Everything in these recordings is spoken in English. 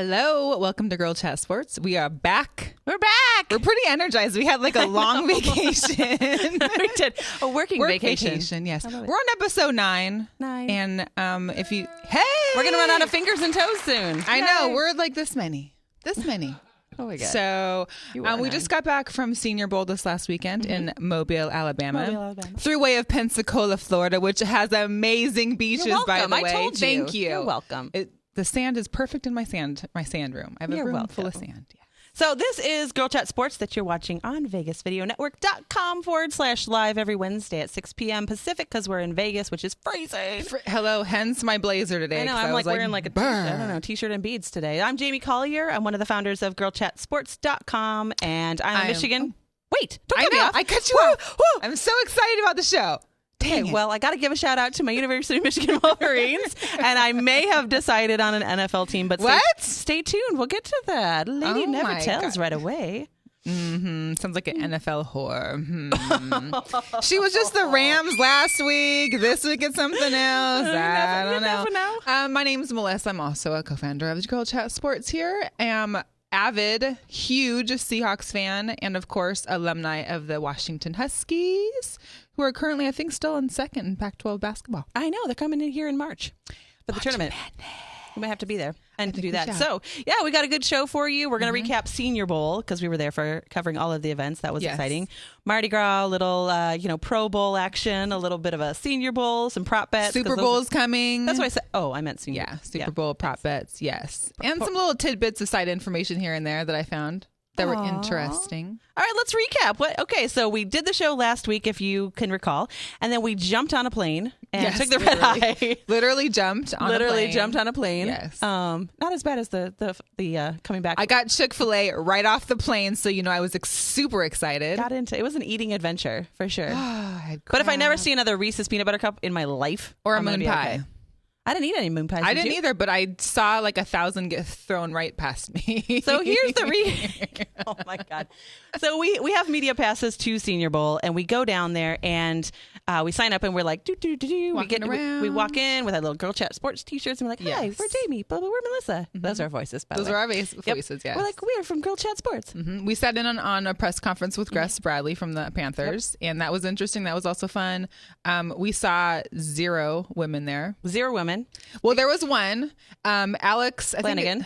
Hello, welcome to Girl Chat Sports. We are back. We're back. We're pretty energized. We had like a long vacation. We did a working vacation. Yes, we're on episode 9. And if you, we're gonna run out of fingers and toes soon. I know we're like this many. Oh my God. So we just got back from Senior Bowl this last weekend in Mobile, Alabama. Through way of Pensacola, Florida, which has amazing beaches. By the way, I told you. Thank you. You're welcome. The sand is perfect in my sand room. I have a room full of sand. Yeah. So this is Girl Chat Sports that you're watching on VegasVideoNetwork.com/live every Wednesday at 6 p.m. Pacific because we're in Vegas, which is freezing. Hello, hence my blazer today. I know, I'm like wearing like a t-shirt and beads today. I'm Jamie Collier. I'm one of the founders of GirlChatSports.com, and I'm in Michigan. Wait, don't cut me off. I cut you off. I'm so excited about the show. Okay, well, I got to give a shout out to my University of Michigan Wolverines, and I may have decided on an NFL team, but stay tuned. We'll get to that. Lady never tells right away. Sounds like an NFL whore. She was just the Rams last week. This week it's something else. I don't know. Never know. My name's Melissa. I'm also a co-founder of Girl Chat Sports here. I'm avid, huge Seahawks fan, and of course, alumni of the Washington Huskies, who are currently, I think, still in second in Pac-12 basketball. I know. They're coming in here in March for the tournament. We might have to be there and do that. So, yeah, we got a good show for you. We're going to recap Senior Bowl because we were there for covering all of the events. That was exciting. Mardi Gras, a little, Pro Bowl action, a little bit of a Senior Bowl, some prop bets. Super Bowl's coming. That's what I said. Oh, I meant Senior. Yeah, Super Bowl prop bets, yes. And some little tidbits of side information here and there that I found that were interesting. All right, let's recap. Okay, so we did the show last week, if you can recall, and then we jumped on a plane and took the red eye. Literally jumped on a plane. Yes. Not as bad as the coming back. I got Chick-fil-A right off the plane, so I was super excited. It was an eating adventure for sure. But if I never see another Reese's peanut butter cup in my life, or a moon pie. Okay. I didn't eat any moon pies. I didn't either, but I saw like 1,000 get thrown right past me. So here's the oh my God. So we have media passes to Senior Bowl, and we go down there and we sign up, and we're like, we walk in with our little Girl Chat Sports t-shirts, and we're like, hi, we're Jamie, but we're Melissa. Those are our voices, by the way. Those are our voices, yes. We're like, we're from Girl Chat Sports. We sat in on a press conference with Gus Bradley from the Panthers, and that was interesting. That was also fun. We saw 0 women there. 0 women. Well, there was one, Alex Flanagan.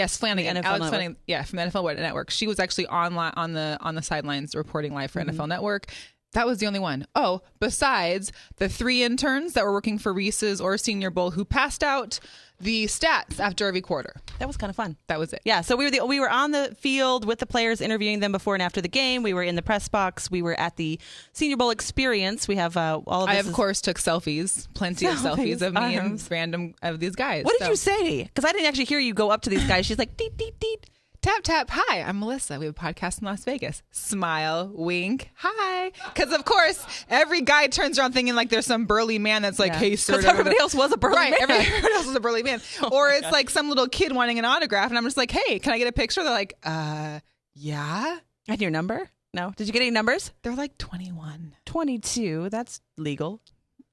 Flanagan. NFL Alex Network. Flanagan, from the NFL Network. She was actually on the sidelines reporting live for NFL Network. That was the only one. Oh, besides the 3 interns that were working for Reese's or Senior Bowl who passed out the stats after every quarter. That was kind of fun. That was it. Yeah, so we were on the field with the players, interviewing them before and after the game. We were in the press box. We were at the Senior Bowl experience. We have all of this. I, of course, took selfies. Plenty of selfies of me and random of these guys. What did you say? Because I didn't actually hear you go up to these guys. She's like, deet, deet, deet. Tap, tap. Hi, I'm Melissa. We have a podcast in Las Vegas. Smile, wink, hi. Because, of course, every guy turns around thinking like there's some burly man that's like, hey, sir. Because everybody else was a burly man. Everybody else was a burly man. Or it's like some little kid wanting an autograph. And I'm just like, hey, can I get a picture? They're like, yeah. And your number? No. Did you get any numbers? They're like 21. 22. That's legal.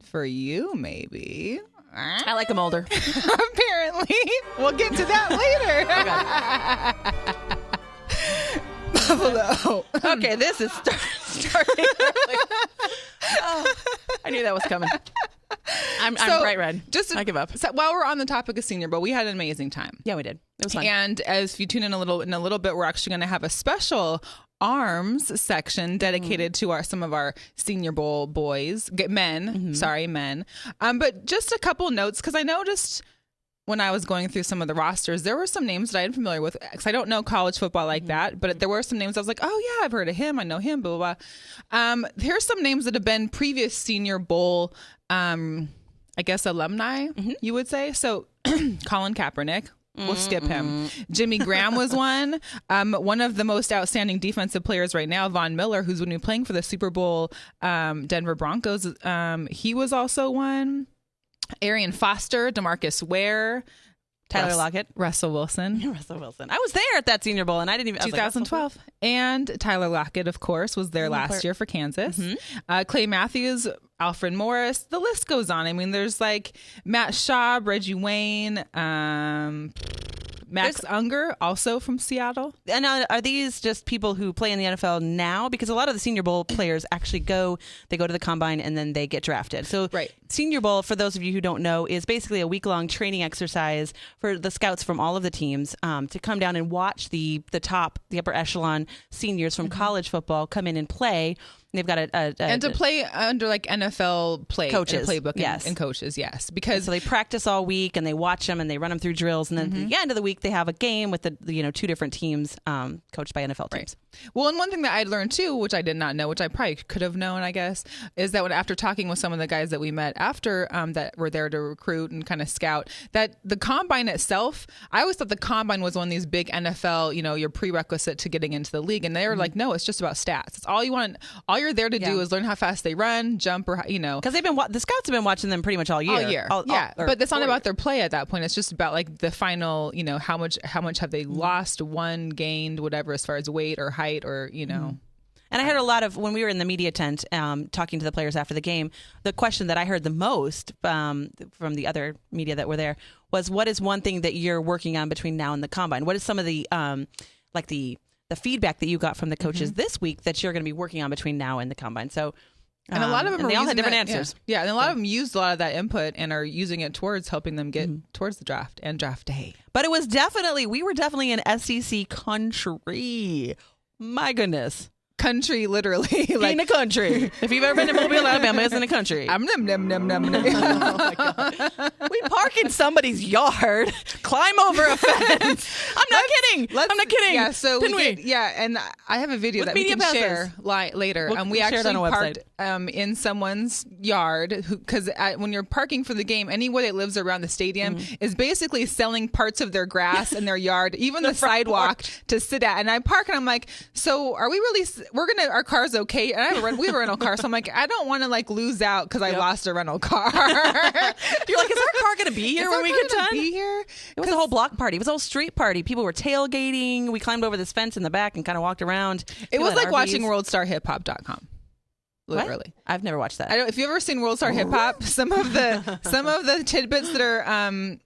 For you, maybe. I like them older. Apparently. We'll get to that later. Buffalo. Okay, this is starting early. I knew that was coming. I'm bright red. I give up. So while we're on the topic of Senior Bowl, we had an amazing time. Yeah, we did. It was fun. And as you tune in a little bit, we're actually going to have a special arms section dedicated to some of our Senior Bowl men. But just a couple notes, because I noticed when I was going through some of the rosters, there were some names that I am familiar with, because I don't know college football like that, but there were some names I was like, oh yeah, I've heard of him, I know him, blah, blah, blah. Here's some names that have been previous Senior Bowl, I guess, alumni, you would say. So Colin Kaepernick. We'll skip him. Jimmy Graham was one. One of the most outstanding defensive players right now, Von Miller, who's going to be playing for the Super Bowl Denver Broncos. He was also one. Arian Foster, DeMarcus Ware, Tyler Lockett, Russell Wilson. I was there at that Senior Bowl, and I didn't even. 2012. And Tyler Lockett, of course, was there last year for Kansas. Clay Matthews, Alfred Morris. The list goes on. I mean, there's like Matt Schaub, Reggie Wayne, Max Unger, also from Seattle. And are these just people who play in the NFL now? Because a lot of the Senior Bowl players actually go to the combine and then they get drafted. So Senior Bowl, for those of you who don't know, is basically a week-long training exercise for the scouts from all of the teams to come down and watch the upper echelon seniors from college football come in and play. They've got and to play under like NFL coaches, playbook, and coaches, yes, because so they practice all week and they watch them and they run them through drills, and then at the end of the week they have a game with the two different teams coached by NFL teams. Well, and one thing that I learned too, which I did not know, which I probably could have known, I guess, is that after talking with some of the guys that we met after that were there to recruit and kind of scout, that the combine itself, I always thought the combine was one of these big NFL, your prerequisite to getting into the league, and they were like, no, it's just about stats. It's all you want. All you're there to do is learn how fast they run, jump, or because they've been the scouts have been watching them pretty much all year. But that's not about their play at that point. It's just about like the final, how much have they lost, won, gained, whatever, as far as weight or height or And I heard a lot of, when we were in the media tent talking to the players after the game, the question that I heard the most from the other media that were there was, what is one thing that you're working on between now and the combine? What is some of the the feedback that you got from the coaches this week that you're going to be working on between now and the combine? So, and a lot of them they all had different answers. Yeah, and a lot of them used a lot of that input and are using it towards helping them get towards the draft and draft day. But we were definitely an SEC country. My goodness. Country, literally. Like, in a country. If you've ever been to Mobile, Alabama, it's in a country. Oh my God. We park in somebody's yard, climb over a fence. I'm not kidding. Yeah, so and I have a video that we can share later. We actually parked in someone's yard because when you're parking for the game, anyone that lives around the stadium is basically selling parts of their grass in their yard, even the sidewalk to sit at. And I park and I'm like, so are we really? Our car's okay. And we have a rental car, so I'm like, I don't want to like lose out because I lost a rental car. You're like, is our car going to be here when we get done? Be here? It was a whole block party. It was a whole street party. People were tailgating. We climbed over this fence in the back and kind of walked around. It was like watching WorldStarHipHop.com. Literally. What? I've never watched that. If you've ever seen World Star Hip Hop, some of the tidbits that are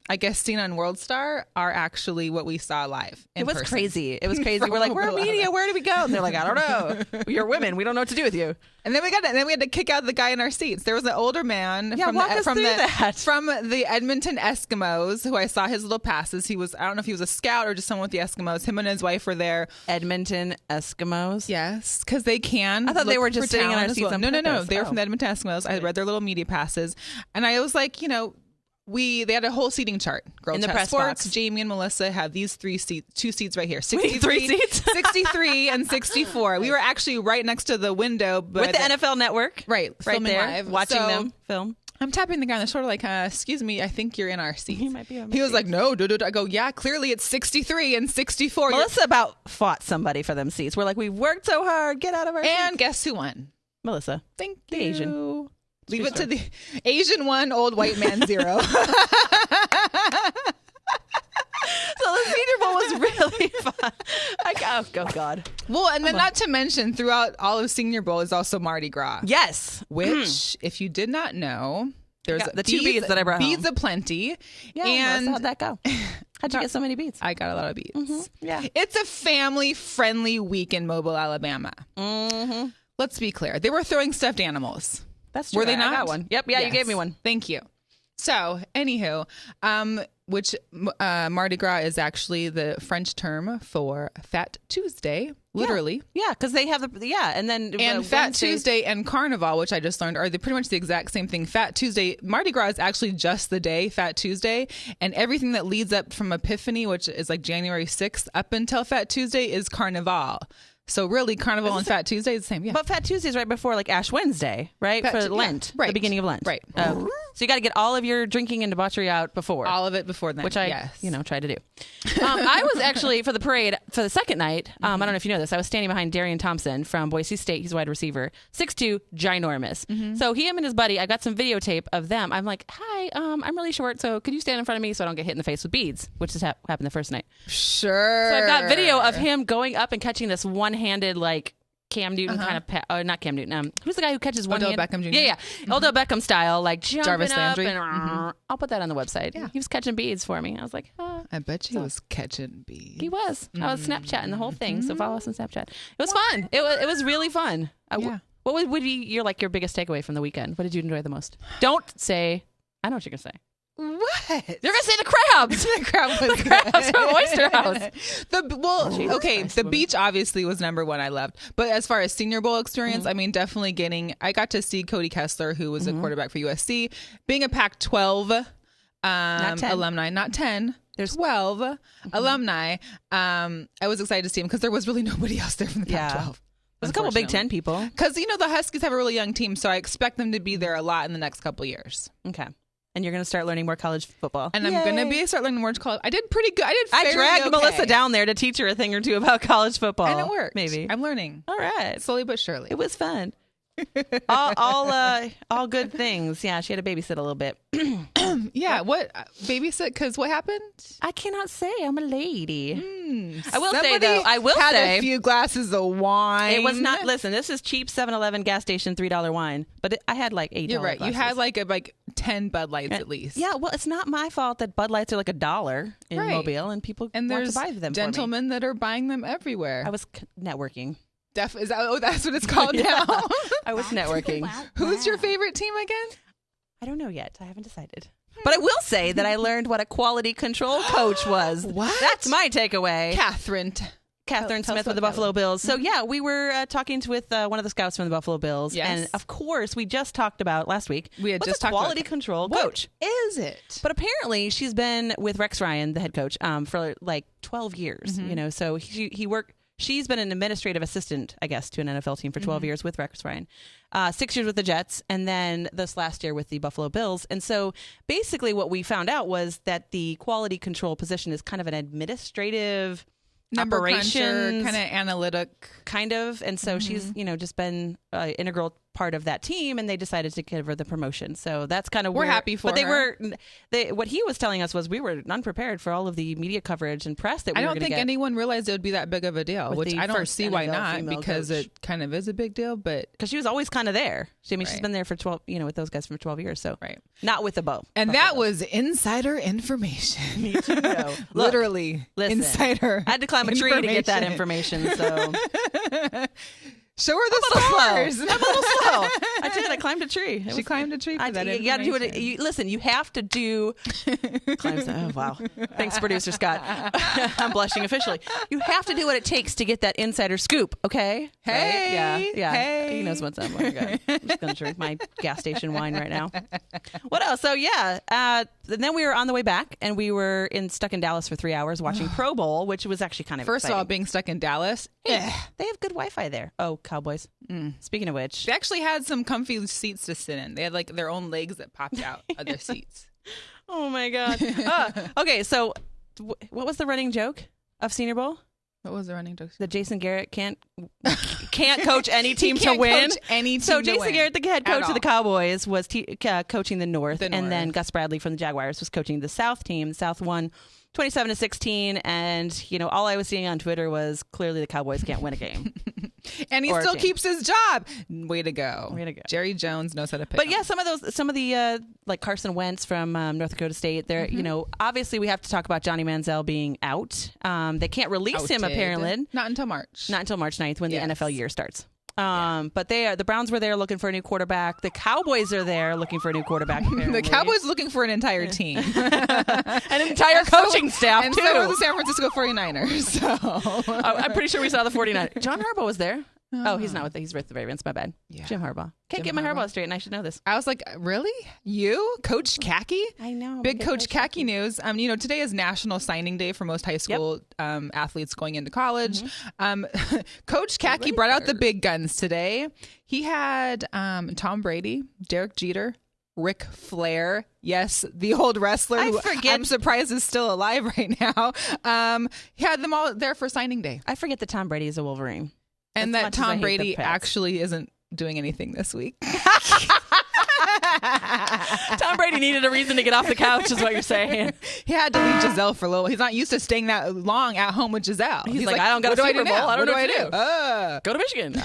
I guess seen on World Star are actually what we saw live. It was crazy. We're like, we're media. Where do we go? And they're like, I don't know. You're women. We don't know what to do with you. And then we had to kick out the guy in our seats. There was an older man from the Edmonton Eskimos who I saw his little passes. I don't know if he was a scout or just someone with the Eskimos. Him and his wife were there. Edmonton Eskimos? Yes, because they can. I thought they were just sitting in our seats. Well. No. They were from the Edmonton Eskimos. I read their little media passes. And I was like, they had a whole seating chart. Girl in the Chat press Sports, box. Jamie and Melissa have these two seats right here. 63 seats? 63 and 64. We were actually right next to the window. With the NFL Network. Right there. Live. Watching them film. I'm tapping the guy on the shoulder like, excuse me, I think you're in our seats. He might be on my He was seats. like, no. I go, yeah, clearly it's 63 and 64. Melissa about fought somebody for them seats. We're like, we've worked so hard. Get out of our seats. And guess who won? Melissa. Thank the you. Asian. Leave it to the Asian 1, old white man 0. So the Senior Bowl was really fun. Oh God. Well, and then not to mention, throughout all of Senior Bowl is also Mardi Gras. Yes. Which, if you did not know, there's the two beads that I brought beads home. aplenty. Yeah, and how'd that go? How'd you get so many beads? I got a lot of beads. Mm-hmm. Yeah. It's a family-friendly week in Mobile, Alabama. Mm-hmm. Let's be clear. They were throwing stuffed animals. That's true. Were they not? I got one. Yep. Yeah, yes. You gave me one. Thank you. So, anywho, which Mardi Gras is actually the French term for Fat Tuesday, literally. Yeah, because they have and then Fat Tuesday and Carnival, which I just learned are pretty much the exact same thing. Fat Tuesday, Mardi Gras is actually just the day, Fat Tuesday, and everything that leads up from Epiphany, which is like January 6th, up until Fat Tuesday is Carnival. So really, Carnival and Fat Tuesday is the same. Yeah. But Fat Tuesday is right before like Ash Wednesday, right? For Lent, right. The beginning of Lent. Right. So you got to get all of your drinking and debauchery out before. All of it before then. Which I, tried to do. I was actually, for the parade, for the second night, I don't know if you know this, I was standing behind Darian Thompson from Boise State. He's a wide receiver. 6'2", ginormous. Mm-hmm. So him and his buddy, I got some videotape of them. I'm like, hi, I'm really short, so could you stand in front of me so I don't get hit in the face with beads, which has happened the first night. Sure. So I've got video of him going up and catching this one-handed, like, Cam Newton kind of, not Cam Newton. Who's the guy who catches one Odell hand? Beckham Jr.? Yeah. Odell Beckham style, like jumping Jarvis up Landry. and I'll put that on the website. Yeah. He was catching beads for me. I was like, I bet you he was catching bees. He was. I was Snapchatting the whole thing. So follow us on Snapchat. It was fun. It was really fun. What would be your biggest takeaway from the weekend? What did you enjoy the most? Don't say. I know what you're gonna say. What? You're gonna say the crabs. The crab was the crabs from Oyster House. The beach obviously was number one. I loved, but as far as Senior Bowl experience, I mean, definitely I got to see Cody Kessler, who was a quarterback for USC, being a Pac-12 alumni, not 10. There's 12 alumni. I was excited to see him because there was really nobody else there from the Pac-12. There's a couple Big Ten people. Because, the Huskies have a really young team, so I expect them to be there a lot in the next couple of years. Okay. And you're going to start learning more college football. And I'm going to start learning more college. I did pretty good. I dragged Melissa down there to teach her a thing or two about college football. And it worked. Maybe. I'm learning. All right. Slowly but surely. It was fun. all good things. Yeah, she had to babysit a little bit. Yeah, what babysit? Because what happened? I cannot say. I'm a lady. I will say though. I will say a few glasses of wine. It was not. Listen, this is cheap 7-Eleven gas station $3 wine, but I had like $8. You're right. Glasses. You had like 10 Bud Lights at least. Yeah. Well, it's not my fault that Bud Lights are like $1 in Mobile, and people want to buy them. Gentlemen that are buying them everywhere. I was networking. Is that? That's what it's called now. I was networking. Who's your favorite team again? I don't know yet. I haven't decided. But I will say that I learned what a quality control coach was. What? That's my takeaway. Catherine Smith with the Buffalo Bills. So yeah, we were talking with one of the scouts from the Buffalo Bills, and of course, we just talked about last week. We had just talked quality about control coach. What is it? But apparently, she's been with Rex Ryan, the head coach, for like 12 years. So he worked. She's been an administrative assistant, I guess, to an NFL team for 12 years with Rex Ryan, 6 years with the Jets, and then this last year with the Buffalo Bills. And so basically what we found out was that the quality control position is kind of an administrative number operations, kind of analytic. Kind of. And so she's, just been an integral part of that team, and they decided to give her the promotion. So that's kind of we're happy for her. What he was telling us was we were unprepared for all of the media coverage and press that we were going to get. I don't think anyone realized it would be that big of a deal, which I don't see why not, because it kind of is a big deal. But because she was always kind of there. She's been there for 12, with those guys for 12 years. So not with the bow. And that was insider information. Need to know. Literally, insider. I had to climb a tree to get that information. So. Show her the stars. I'm a little slow. I did. I climbed a tree. She climbed a tree for that You got to do it. Listen, you have to do. Oh, wow. Thanks, producer Scott. I'm blushing officially. You have to do what it takes to get that insider scoop, okay? Hey. Right? Yeah. Hey. He knows what's up. Oh, my God. I'm just going to drink my gas station wine right now. What else? So, then we were on the way back, and we were stuck in Dallas for 3 hours watching Pro Bowl, which was actually kind of First exciting. of all, being stuck in Dallas. They have good Wi-Fi there. Oh, Cowboys. Speaking of which, they actually had some comfy seats to sit in. They had like their own legs that popped out of their seats. Oh my God. Okay, so what was the running joke of Senior Bowl? What was the running joke? That Jason Garrett can't coach any team to win. So Jason Garrett, the head coach of the Cowboys, was coaching the North, and then Gus Bradley from the Jaguars was coaching the South team. The South won 27-16, and all I was seeing on Twitter was clearly the Cowboys can't win a game. And he still keeps his job. Way to go. Jerry Jones knows how to pick. But yeah, some of the like Carson Wentz from North Dakota State, they're obviously we have to talk about Johnny Manziel being out. They can't release him apparently. Not until March 9th when the NFL year starts. But the Browns were there looking for a new quarterback. The Cowboys are there looking for a new quarterback. The Cowboys looking for an entire team, an entire coaching staff and too. So were the San Francisco 49ers. So I'm pretty sure we saw the 49ers. John Harbaugh was there. Oh, he's not with he's with the Ravens. My bad. Yeah. Jim Harbaugh. Can't get my Harbaugh straight, and I should know this. I was like, really? You? Coach Khaki? I know. Big Coach Khaki news. Today is National Signing Day for most high school athletes going into college. Coach Khaki brought out the big guns today. He had Tom Brady, Derek Jeter, Ric Flair. Yes, the old wrestler who I'm surprised is still alive right now. He had them all there for signing day. I forget that Tom Brady is a Wolverine. And that Tom Brady actually isn't doing anything this week. Tom Brady needed a reason to get off the couch, is what you're saying. He had to leave Giselle for a little. He's not used to staying that long at home with Giselle. He's like, I don't got a Super Bowl. I don't know what to do. Go to Michigan.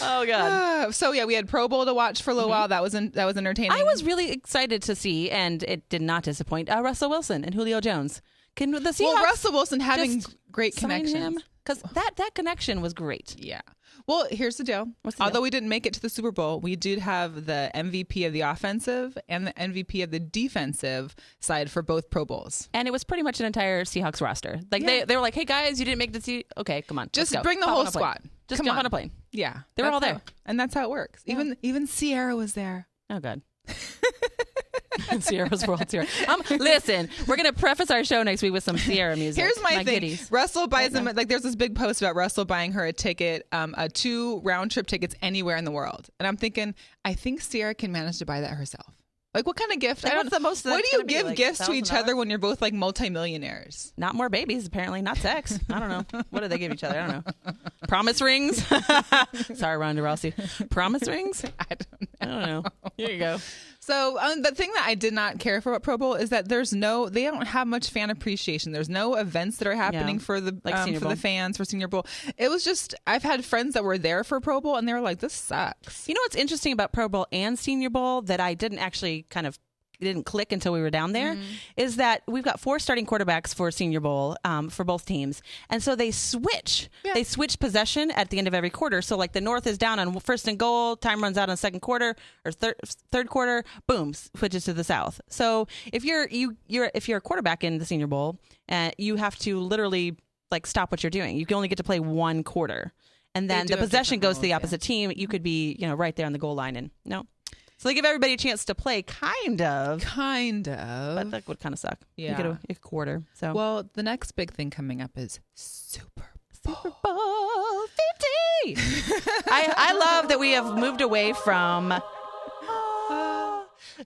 Oh God. So yeah, we had Pro Bowl to watch for a little while. That was entertaining. I was really excited to see, and it did not disappoint, Russell Wilson and Julio Jones. Can the Seahawks Russell Wilson having great connections? Because that connection was great. Yeah. Well, here's the deal. Although we didn't make it to the Super Bowl, we did have the MVP of the offensive and the MVP of the defensive side for both Pro Bowls. And it was pretty much an entire Seahawks roster. Like they were like, hey guys, you didn't make the Okay, come on. Just bring the whole squad. Just jump on a plane. Yeah. They were all there. And that's how it works. Yeah. Even Sierra was there. Oh, God. Sierra's World Tour. Listen, we're going to preface our show next week with some Sierra music. Here's my thing. Goodies. Russell buys them, like there's this big post about Russell buying her a ticket, 2 round trip tickets anywhere in the world. And I'm thinking, I think Sierra can manage to buy that herself. Like, what kind of gift? Like, what's the most? What do you give like gifts to each other when you're both like multimillionaires? Not more babies, apparently. Not sex. I don't know. What do they give each other? I don't know. Promise rings? Sorry, Ronda Rousey. Promise rings? I don't know. Here you go. So the thing that I did not care for about Pro Bowl is that they don't have much fan appreciation. There's no events that are happening for the for the fans for Senior Bowl. It was just, I've had friends that were there for Pro Bowl and they were like, this sucks. You know what's interesting about Pro Bowl and Senior Bowl that I didn't actually didn't click until we were down there is that we've got 4 starting quarterbacks for Senior Bowl for both teams. And so they switch. Yeah. They switch possession at the end of every quarter. So like the North is down on first and goal, time runs out on second quarter or third quarter, boom, switches to the South. So if you're a quarterback in the Senior Bowl, you have to literally like stop what you're doing. You can only get to play 1 quarter. And then the possession goes to the opposite team. You could be, right there on the goal line and no. So they give everybody a chance to play, kind of. But that would kind of suck. Yeah. You get a quarter. So. Well, the next big thing coming up is Super Bowl 50. I love that we have moved away from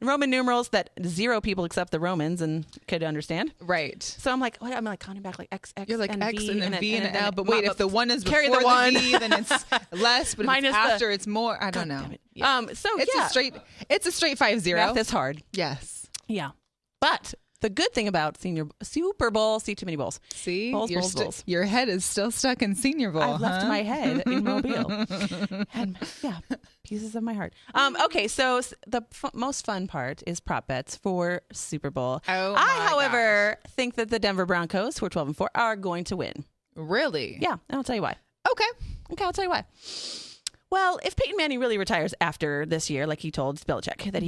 Roman numerals that 0 people except the Romans and could understand. Right. So I'm like, what? I'm like counting back like X, You're like and X V, and then V and an L. But wait, if the 1 is carry before the 1, the V, then it's less. But if it's after, it's more. I don't know. Yeah. It's a straight 5-0. Math is hard. Yes. Yeah. But the good thing about Super Bowl, see too many bowls. See, bowls. Your head is still stuck in Senior Bowl. I've left my head in Mobile. And pieces of my heart. Okay, so the most fun part is prop bets for Super Bowl. However, think that the Denver Broncos, who are 12-4, are going to win. Really? Yeah, and I'll tell you why. Okay, I'll tell you why. Well, if Peyton Manning really retires after this year, like he told Belichick that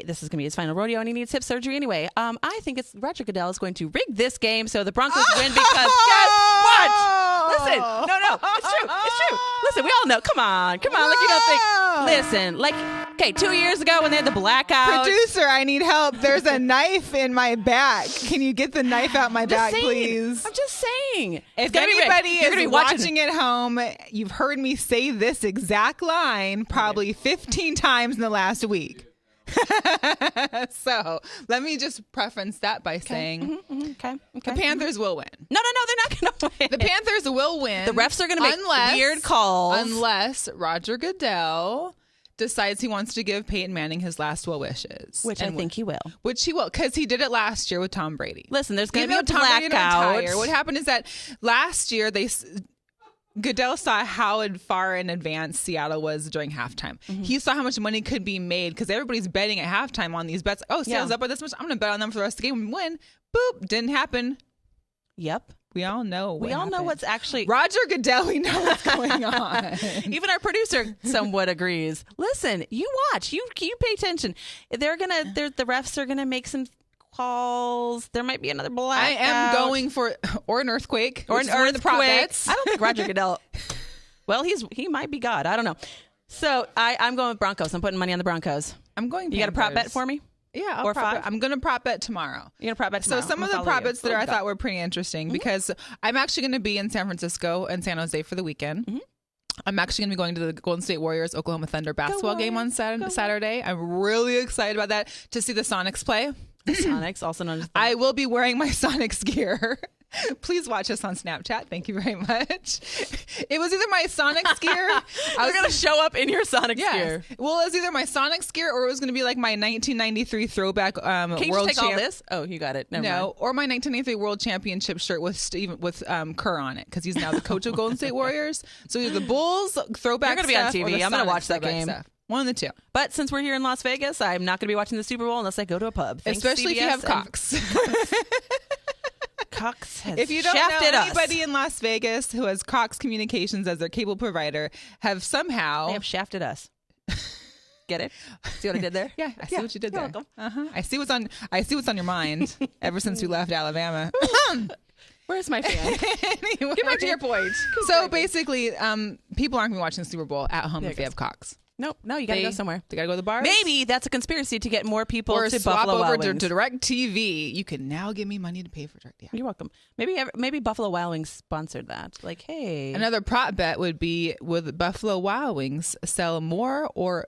this is going to be his final rodeo and he needs hip surgery anyway, I think Roger Goodell is going to rig this game so the Broncos win because guess what? Listen, no, it's true. Listen, we all know. Come on, like you don't think. Listen, like, okay, 2 years ago when they had the blackout. Producer, I need help. There's a knife in my back. Can you get the knife out my back, please? I'm just saying. If anybody is watching at home, you've heard me say this exact line probably 15 times in the last week. So let me just preference that by saying the Panthers will win. No, they're not going to win. The Panthers will win. The refs are going to make weird calls. Unless Roger Goodell decides he wants to give Peyton Manning his last well wishes. Which I think he will. Which he will, because he did it last year with Tom Brady. Listen, there's going to be a blackout. What happened is that last year Goodell saw how far in advance Seattle was during halftime. He saw how much money could be made because everybody's betting at halftime on these bets. Oh, Seattle's up by this much. I'm going to bet on them for the rest of the game and win. Boop. Didn't happen. Yep. We all know. We all know what's actually Roger Goodell. We know what's going on. Even our producer somewhat agrees. Listen, you watch. You pay attention. The refs are gonna make some calls. There might be another blackout. I am going for an earthquake or an earthquake. I don't think Roger Goodell. Well, he might be God. I don't know. So I'm going with Broncos. I'm putting money on the Broncos. I'm going. You got a prop bet for me? Yeah, I'm going to prop bet tomorrow. You're going to prop bet tomorrow. So some of the prop bets that I thought were pretty interesting because I'm actually going to be in San Francisco and San Jose for the weekend. I'm actually going to be going to the Golden State Warriors Oklahoma Thunder basketball game on Saturday. I'm really excited about that, to see the Sonics play. The Sonics, also known as I will be wearing my Sonics gear. Please watch us on Snapchat. Thank you very much. It was either my Sonics gear. I was going to show up in your Sonics gear. Well, it was either my Sonics gear or it was going to be like my 1993 throwback Can you world just take all this? Oh, you got it. Never mind. or my 1993 World Championship shirt with Kerr on it because he's now the coach of Golden State Warriors. So either the Bulls throwback. You're going to be on TV. I'm going to watch that game. Stuff. One of the two. But since we're here in Las Vegas, I'm not going to be watching the Super Bowl unless I go to a pub. Thanks, especially CBS if you have Cox. Cox has if you don't shafted know us. anybody in Las Vegas who has Cox Communications as their cable provider, they have shafted us. Get it? See what I did there? Yeah, I see what you did there. Welcome. I see what's on your mind ever since we left Alabama. Where's my fan? Anyway. Get back to your point. So basically, people aren't going to be watching the Super Bowl at home if they have Cox. Nope. No, you got to go somewhere. They got to go to the bars. Maybe that's a conspiracy to get more people or to swap Buffalo over Wild to Wings. Direct TV. You can now give me money to pay for Direct TV. You're welcome. Maybe Buffalo Wild Wings sponsored that. Like, hey. Another prop bet would be, would Buffalo Wild Wings sell more or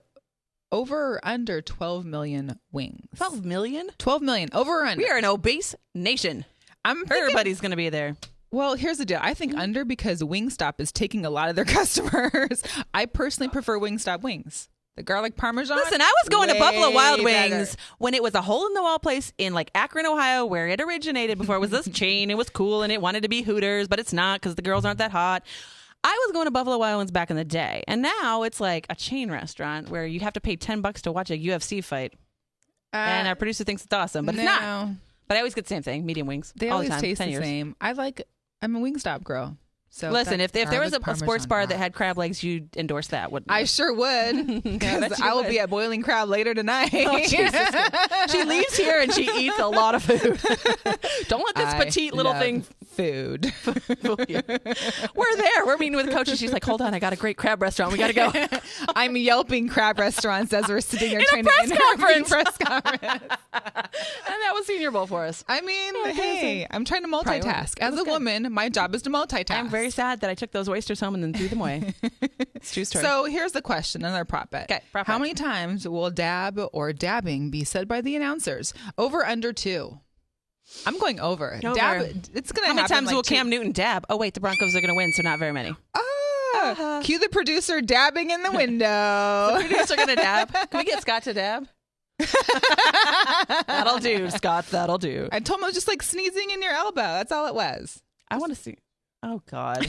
over or under 12 million wings? 12 million? 12 million. Over or under. We are an obese nation. Everybody's going to be there. Well, here's the deal. I think under because Wingstop is taking a lot of their customers. I personally prefer Wingstop wings. The garlic parmesan. Listen, I was going to Buffalo Wild Wings better. when it was a hole-in-the-wall place in like Akron, Ohio, where it originated before it was this chain. It was cool and it wanted to be Hooters, but it's not because the girls aren't that hot. I was going to Buffalo Wild Wings back in the day, and now it's like a chain restaurant where you have to pay $10 to watch a UFC fight. And our producer thinks it's awesome, but it's not. But I always get the same thing, medium wings. They all always the time, taste 10 the years. same. I'm a Wingstop girl. So listen, if there was a garlic sports bar parmesan that had crab legs, you'd endorse that, wouldn't you? I sure would. Because I will be at Boiling Crab later tonight. Oh, Jesus. She leaves here and she eats a lot of food. Don't let this petite little thing food. We're there. We're meeting with Coach and she's like, hold on, I got a great crab restaurant. We got to go. I'm yelping crab restaurants as we're sitting there in trying a press conference. Press conference. And that was Senior Bowl for us. I mean, hey, I'm trying to multitask. As a woman, my job is to multitask. I'm very sad that I took those oysters home and then threw them away. It's true story. So here's the question, another prop bet. Okay, How many times will dab or dabbing be said by the announcers? Over, under 2? I'm going over. Dab, it's going to happen. How many times like will 2? Cam Newton dab? Oh, wait, the Broncos are going to win, so not very many. Cue the producer dabbing in the window. The producer going to dab? Can we get Scott to dab? That'll do, Scott. That'll do. I told him it was just like sneezing in your elbow. That's all it was. I want to see. Oh, God.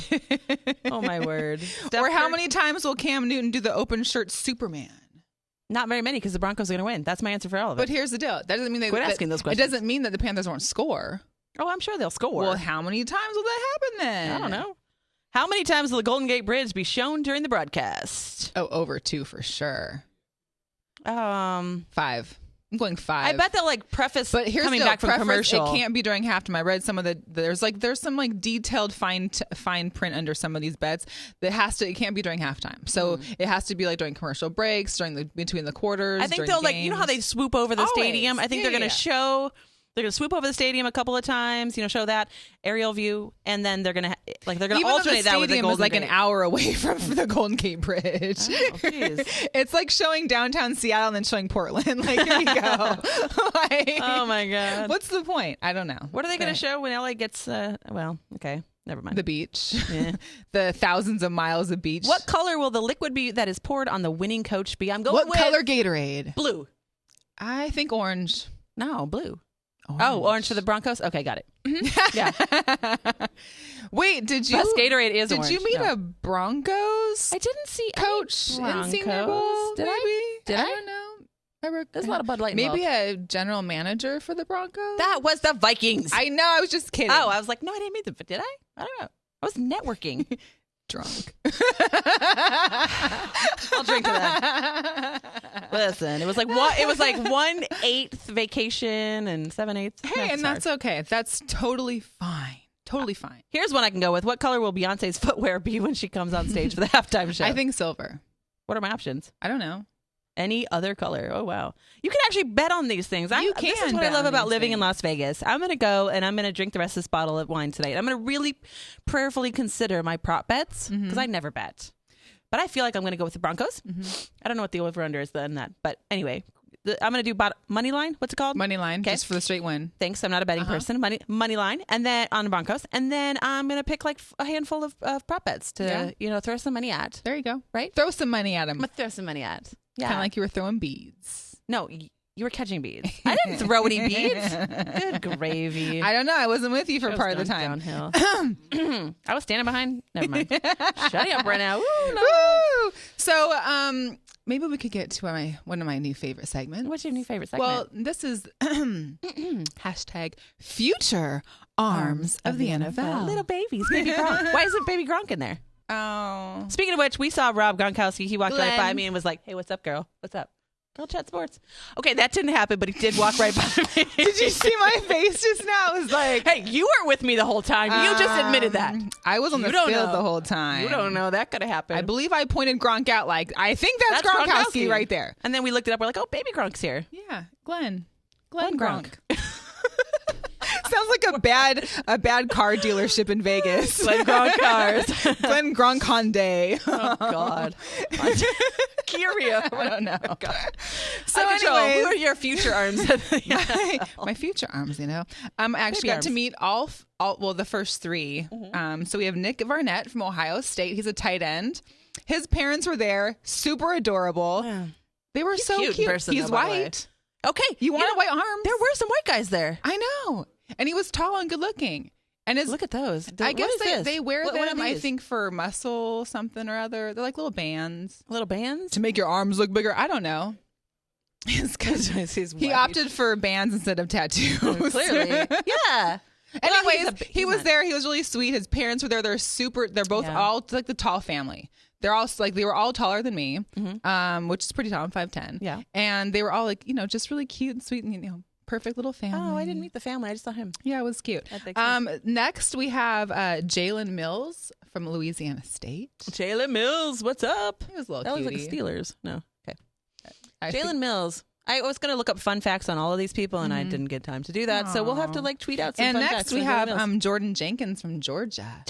Oh, my word. Or how many times will Cam Newton do the open shirt Superman? Not very many because the Broncos are going to win. That's my answer for all of it. But here's the deal. That doesn't mean Quit asking those questions. It doesn't mean that the Panthers won't score. Oh, I'm sure they'll score. Well, how many times will that happen then? I don't know. How many times will the Golden Gate Bridge be shown during the broadcast? Oh, over 2 for sure. 5. I'm going 5. I bet they'll like preface but here's coming the back from commercial. It can't be during halftime. I read some of there's some like detailed fine print under some of these bets that it can't be during halftime. So it has to be like during commercial breaks, between the quarters. I think they'll like, you know how they swoop over the stadium? I think they're going to show. They're going to swoop over the stadium a couple of times, show that aerial view, and then they're going to alternate that with the Golden is like Gate. An hour away from the Golden Gate Bridge. Oh, it's like showing downtown Seattle and then showing Portland. Like, here you go. Oh my God. What's the point? I don't know. What are they going to show when LA gets? Okay, never mind. The beach, yeah. The thousands of miles of beach. What color will the liquid be that is poured on the winning coach be? I'm going What with color Gatorade? Blue. I think orange. No, blue. Oh, orange for the Broncos? Okay, got it. Mm-hmm. Yeah. Wait, Best Gatorade is orange. Did you meet a Broncos? I didn't see coach in Senior Bowl. Did I? I don't know. There's a lot of Bud Light Maybe involved. a general manager for the Broncos? That was the Vikings. I know. I was just kidding. Oh, I was like, no, I didn't meet them. Did I? I don't know. I was networking. Drunk. I'll drink to that. Listen, it was like 1/8 vacation and 7/8. Hey, and that's okay. That's totally fine. Totally fine. Here's one I can go with. What color will Beyonce's footwear be when she comes on stage for the halftime show? I think silver. What are my options? I don't know. Any other color. Oh, wow. You can actually bet on these things. You can. This is what I love about living in Las Vegas. I'm going to go and I'm going to drink the rest of this bottle of wine tonight. I'm going to really prayerfully consider my prop bets because I never bet. But I feel like I'm going to go with the Broncos. Mm-hmm. I don't know what the over-under is then that. But anyway, I'm going to do money line. What's it called? Money line, just for the straight win. Thanks. I'm not a betting person. Money line. And then on the Broncos. And then I'm going to pick like a handful of prop bets to, throw some money at. There you go. Right? Throw some money at them. I'm going to throw some money at. Yeah. Kind of like you were throwing beads. No, you were catching beads. I didn't throw any beads. Good gravy. I don't know. I wasn't with you for part of the time. Downhill. I was standing behind. Never mind. Shutting up right now. Woo, no. Woo! So, maybe we could get to one of my new favorite segments. What's your new favorite segment? Well, this is hashtag future arms of the NFL. Little babies. Baby Gronk. Why isn't Baby Gronk in there? Oh. Speaking of which, we saw Rob Gronkowski. He walked right by me and was like, hey, what's up, girl? What's up? Girl Chat Sports. Okay, that didn't happen, but he did walk right by me. Did you see my face just now? It was like, hey, you weren't with me the whole time. You just admitted that. I was on the field the whole time. You don't know. That could have happened. I believe I pointed Gronk out like, I think that's Gronkowski right there. And then we looked it up. We're like, oh, Baby Gronk's here. Yeah, Glenn Gronk. Sounds like a bad car dealership in Vegas. Glenn Gronk cars. Glenn Gronk Hyundai. Oh God. Curio. I don't know. God. So anyway, who are your future arms? my future arms, I actually got to meet all the first three. Mm-hmm. So we have Nick Varnett from Ohio State. He's a tight end. His parents were there. Super adorable. Yeah. They were so cute. Person, He's white. Okay. You wanted white arms? There were some white guys there. I know. And he was tall and good looking. And look at those. I guess they wear them, I think, for muscle something or other. They're like little bands. Little bands? To make your arms look bigger. I don't know. It's because he opted for bands instead of tattoos. Clearly. Yeah. Anyways, he was there. He was really sweet. His parents were there. They're both all like the tall family. They're all like, they were all taller than me, which is pretty tall. I'm 5'10". Yeah. And they were all like, just really cute and sweet and, perfect little family. Oh, I didn't meet the family. I just saw him. Yeah, it was cute. Next, we have Jalen Mills from Louisiana State. Jalen Mills, what's up? He was a little That cutie. looks like the Steelers. No. Okay. Jalen Mills. I was going to look up fun facts on all of these people, and I didn't get time to do that. Aww. So we'll have to tweet out some fun facts. And next we have Jordan Jenkins from Georgia.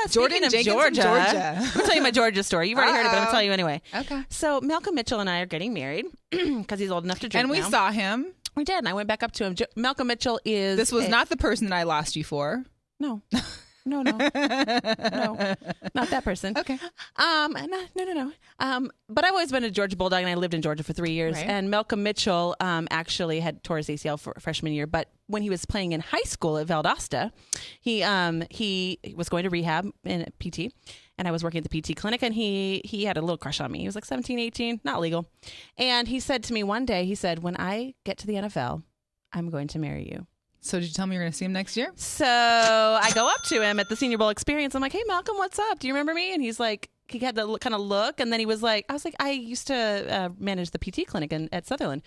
Jordan Jenkins from Georgia. I'm telling you my Georgia story. You've already heard it, but I'm tell you anyway. Okay. So Malcolm Mitchell and I are getting married because he's old enough to drink. And we saw him. We did, and I went back up to him. Malcolm Mitchell is... This was not the person that I lost you for. No. No, not that person. Okay. No. But I've always been a Georgia Bulldog, and I lived in Georgia for 3 years. Right. And Malcolm Mitchell actually had tore his ACL for freshman year, but when he was playing in high school at Valdosta, he was going to rehab in PT, and I was working at the PT clinic, and he had a little crush on me. He was like 17, 18, not legal. And he said to me one day, he said, when I get to the NFL, I'm going to marry you. So did you tell me you're going to see him next year? So I go up to him at the Senior Bowl experience. I'm like, hey, Malcolm, what's up? Do you remember me? And he's like, he had the kind of look. And then he was like, I used to manage the PT clinic at Sutherland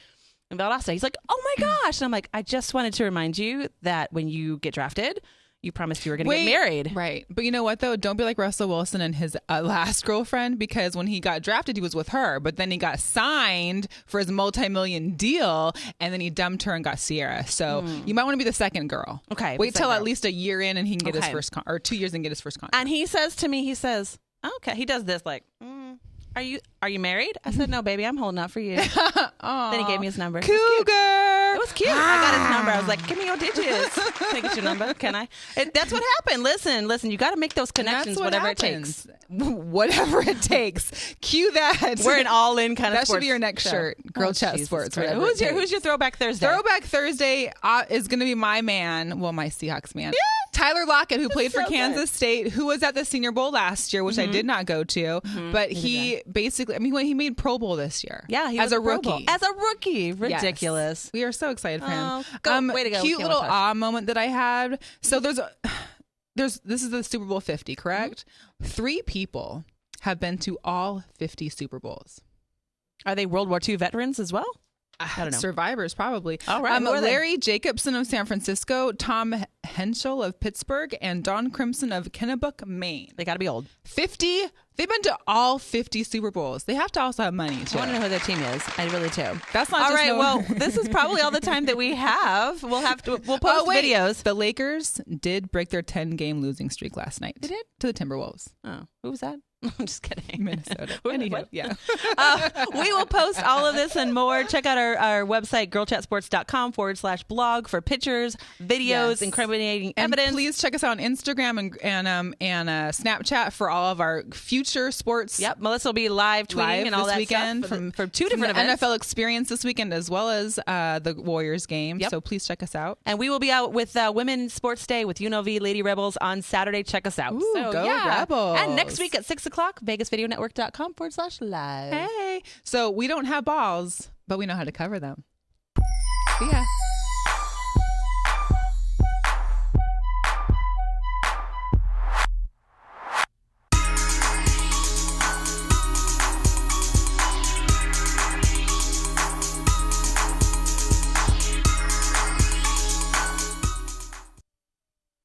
in Valdosta. He's like, oh my gosh. And I'm like, I just wanted to remind you that when you get drafted, you promised you were going to get married. Right. But you know what, though? Don't be like Russell Wilson and his last girlfriend, because when he got drafted, he was with her. But then he got signed for his multi-million deal, and then he dumped her and got Sierra. So you might want to be the second girl. Okay. Wait till at least a year in and he can get his first or 2 years and get his first contract. And he says to me, okay. He does this like, Are you married? I said, no, baby, I'm holding out for you. Then he gave me his number. Cougar. It was cute. I got his number. I was like, give me your digits. Can I get your number? Can I? That's what happened. Listen, you got to make those connections, whatever it takes. Whatever it takes. Cue that. We're an all-in kind of that sports. That should be your next shirt. Girl Chat Sports. Who's your Throwback Thursday? Throwback Thursday is going to be my man. Well, my Seahawks man. Yeah. Tyler Lockett, who played for Kansas State, who was at the Senior Bowl last year, which I did not go to. But he basically, he made Pro Bowl this year. Yeah, he as was a rookie. As a rookie. Ridiculous. Yes. We are so excited for him. Way to go. Cute little moment that I had. So this is the Super Bowl 50, correct? 3 people have been to all 50 Super Bowls. Are they World War II veterans as well? I don't know. Survivors, probably. All right. Larry Jacobson of San Francisco, Tom Henschel of Pittsburgh, and Don Crimson of Kennebuck, Maine. They got to be old. 50. They've been to all 50 Super Bowls. They have to also have money, too. I want to know who their team is. I really do. That's not all just right. Well, this is probably all the time that we have. We'll post videos. The Lakers did break their 10-game losing streak last night. They did? To the Timberwolves. Oh, who was that? I'm just kidding. Minnesota. What? Yeah. We will post all of this and more. Check out our website, girlchatsports.com/blog for pictures, videos, incriminating evidence. And please check us out on Instagram and Snapchat for all of our future sports. Yep. Melissa will be live tweeting and all that weekend stuff for two different events. NFL experience this weekend as well as the Warriors game. Yep. So please check us out. And we will be out with Women's Sports Day with UNLV Lady Rebels on Saturday. Check us out. Ooh, so, go Rebels. And next week at 6 o'clock, VegasVideoNetwork.com/live. Hey. So we don't have balls, but we know how to cover them. See ya.